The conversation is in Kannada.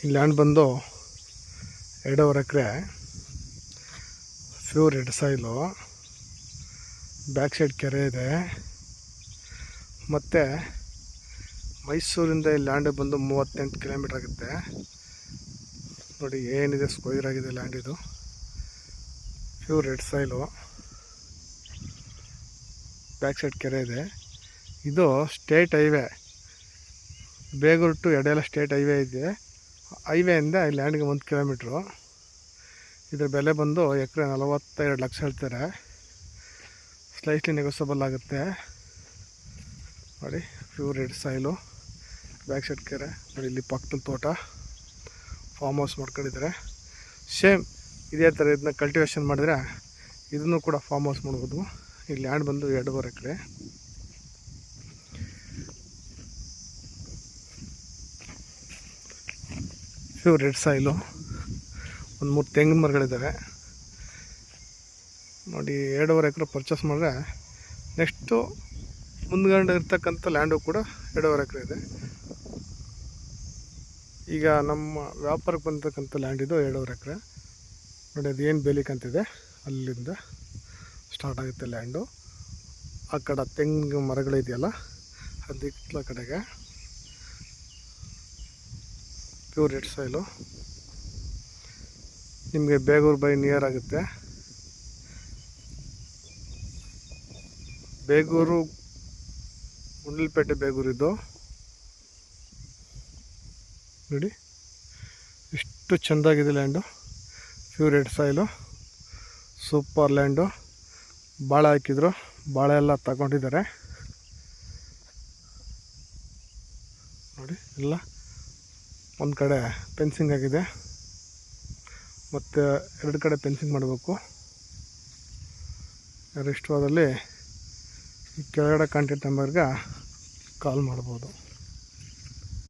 ಈ ಲ್ಯಾಂಡ್ ಬಂದು 2.5 acre pure red soil. Back side ಕೆರೆ ಇದೆ. ಮತ್ತು ಮೈಸೂರಿಂದ ಈ ಲ್ಯಾಂಡ್ ಬಂದು 38 ಕಿಲೋಮೀಟ್ರ್ ಆಗುತ್ತೆ. ನೋಡಿ ಏನಿದೆ, ಸ್ಕ್ವೈರ್ ಆಗಿದೆ ಲ್ಯಾಂಡ್. ಇದು pure red soil, back side ಕೆರೆ ಇದೆ. ಇದು ಸ್ಟೇಟ್ ಹೈವೇ, ಬೇಗೂರು ಟು ಎಡೆಲ ಸ್ಟೇಟ್ ಹೈವೇ ಇದೆ. ಹೈವೇಯಿಂದ ಈ ಲ್ಯಾಂಡ್ಗೆ 1 ಕಿಲೋಮೀಟ್ರು. ಇದರ ಬೆಲೆ ಬಂದು ಎಕರೆ 42 ಲಕ್ಷ ಹೇಳ್ತಾರೆ. ಸ್ಲೈಟ್ಲಿ ನೆಗೋಸಬಲ್ ಆಗುತ್ತೆ. ನೋಡಿ pure red soil, back side ಕೆರೆ. ನೋಡಿ ಇಲ್ಲಿ ಪಕ್ಕದಲ್ಲಿ ತೋಟ, ಫಾರ್ಮ್ ಹೌಸ್ ಮಾಡ್ಕೊಂಡಿದ್ದಾರೆ. ಸೇಮ್ ಇದೇ ಥರ ಇದನ್ನ ಕಲ್ಟಿವೇಷನ್ ಮಾಡಿದ್ರೆ ಇದನ್ನು ಕೂಡ ಫಾರ್ಮ್ ಹೌಸ್ ಮಾಡ್ಬೋದು. ಈ ಲ್ಯಾಂಡ್ ಬಂದು 2.5 ಎಕರೆ. Pure red soil. ಒಂದು 3 ತೆಂಗಿನ ಮರಗಳಿದ್ದಾವೆ. ನೋಡಿ 2.5 ಎಕರೆ ಪರ್ಚೇಸ್ ಮಾಡಿದ್ರೆ ನೆಕ್ಸ್ಟು ಮುಂದ್ಗಡೆ ಇರ್ತಕ್ಕಂಥ ಲ್ಯಾಂಡು ಕೂಡ 2.5 ಎಕರೆ ಇದೆ. ಈಗ ನಮ್ಮ ವ್ಯಾಪಾರಕ್ಕೆ ಬಂದಿರ್ತಕ್ಕಂಥ ಲ್ಯಾಂಡ್ ಇದು 2.5 ಎಕರೆ. ನೋಡಿ ಅದು ಏನು ಬೇಲಿಕಂತಿದೆ ಅಲ್ಲಿಂದ ಸ್ಟಾರ್ಟ್ ಆಗುತ್ತೆ ಲ್ಯಾಂಡು. ಆ ಕಡೆ ತೆಂಗು ಮರಗಳಿದೆಯಲ್ಲ ಅದಿಕ್ಲ ಕಡೆಗೆ. Pure red soil. ನಿಮಗೆ ಬೇಗೂರು ಬೈ ನಿಯರ್ ಆಗುತ್ತೆ. ಬೇಗೂರು ಗುಂಡ್ಲಪೇಟೆ ಬೇಗೂರಿದ್ದು. ನೋಡಿ ಎಷ್ಟು ಚೆಂದಾಗಿದೆ land. Pure red soil, super land. ಬಾಳೆ ಹಾಕಿದ್ರು, ಬಾಳೆ ಎಲ್ಲ ತಗೊಂಡಿದ್ದಾರೆ. ನೋಡಿ ಎಲ್ಲ ಒಂದು ಕಡೆ ಫೆನ್ಸಿಂಗ್ ಆಗಿದೆ, ಮತ್ತು 2 ಕಡೆ ಫೆನ್ಸಿಂಗ್ ಮಾಡಬೇಕು. ಯಾರು ಇಷ್ಟವಾದಲ್ಲಿ ಈ ಕೆಳಗಡೆ ಕಾಂಟ್ಯಾಕ್ಟ್ ನಂಬರ್ಗೆ ಕಾಲ್ ಮಾಡ್ಬೋದು.